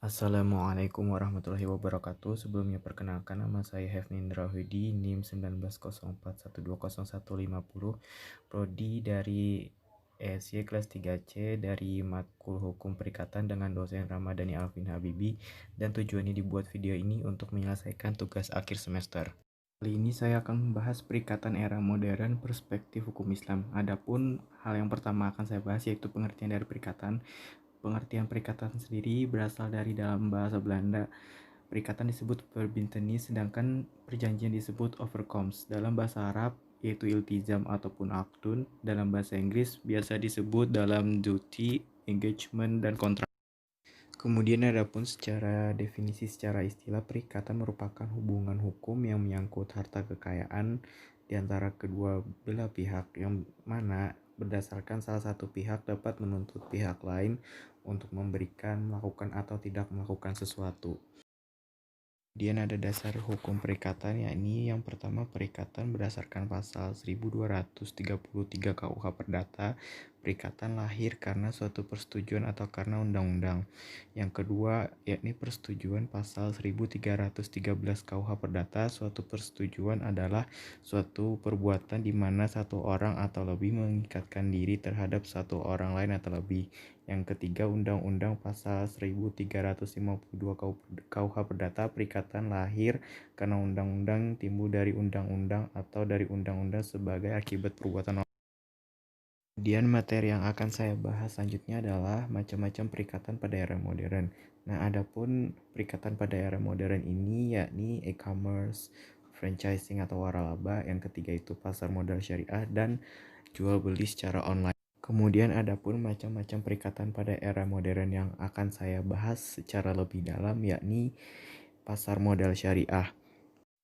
Assalamualaikum warahmatullahi wabarakatuh. Sebelumnya perkenalkan, nama saya Hefnindra Hudi, NIM 1904120150, Prodi dari ESY kelas 3C dari Matkul Hukum Perikatan dengan dosen Ramadhani Alvin Habibi, dan tujuannya dibuat video ini untuk menyelesaikan tugas akhir semester. Kali ini saya akan membahas perikatan era modern perspektif hukum Islam. Adapun hal yang pertama akan saya bahas yaitu pengertian dari perikatan. Pengertian perikatan sendiri berasal dari dalam bahasa Belanda. Perikatan disebut verbintenis, sedangkan perjanjian disebut overkoms. Dalam bahasa Arab yaitu iltizam ataupun aqdun. Dalam bahasa Inggris biasa disebut dalam duty, engagement, dan kontrak. Kemudian adapun secara definisi secara istilah, perikatan merupakan hubungan hukum yang menyangkut harta kekayaan di antara kedua belah pihak, yang mana berdasarkan salah satu pihak dapat menuntut pihak lain untuk memberikan, melakukan, atau tidak melakukan sesuatu. Kemudian ada dasar hukum perikatan, yakni yang pertama, perikatan berdasarkan pasal 1233 KUH Perdata. Perikatan lahir karena suatu persetujuan atau karena undang-undang. Yang kedua, yakni persetujuan pasal 1313 KUH Perdata. Suatu persetujuan adalah suatu perbuatan di mana satu orang atau lebih mengikatkan diri terhadap satu orang lain atau lebih. Yang ketiga, Undang-Undang pasal 1352 KUH Perdata. Perikatan lahir karena undang-undang, timbul dari undang-undang, atau dari undang-undang sebagai akibat perbuatan orang. Kemudian materi yang akan saya bahas selanjutnya adalah macam-macam perikatan pada era modern. Nah, adapun perikatan pada era modern ini yakni e-commerce, franchising atau waralaba, yang ketiga itu pasar modal syariah, dan jual beli secara online. Kemudian adapun macam-macam perikatan pada era modern yang akan saya bahas secara lebih dalam, yakni pasar modal syariah.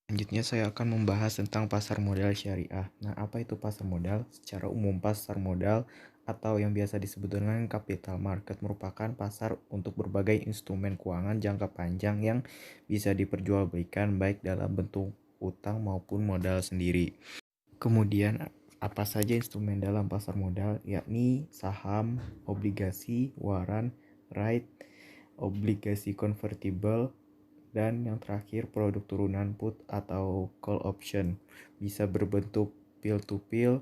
Selanjutnya saya akan membahas tentang pasar modal syariah. Nah, apa itu pasar modal? Secara umum, pasar modal atau yang biasa disebut dengan capital market merupakan pasar untuk berbagai instrumen keuangan jangka panjang yang bisa diperjualbelikan baik dalam bentuk utang maupun modal sendiri. Kemudian apa saja instrumen dalam pasar modal, yakni saham, obligasi, waran, right, obligasi konvertible, dan yang terakhir produk turunan put atau call option. Bisa berbentuk peel to peel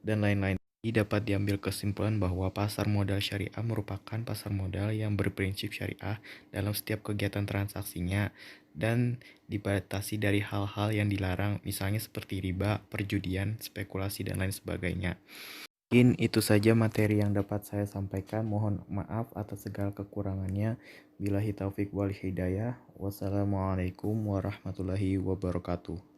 dan lain-lain. Dapat diambil kesimpulan bahwa pasar modal syariah merupakan pasar modal yang berprinsip syariah dalam setiap kegiatan transaksinya dan dibatasi dari hal-hal yang dilarang, misalnya seperti riba, perjudian, spekulasi, dan lain sebagainya. Mungkin itu saja materi yang dapat saya sampaikan. Mohon maaf atas segala kekurangannya. Billahi taufik wal hidayah. Wassalamualaikum warahmatullahi wabarakatuh.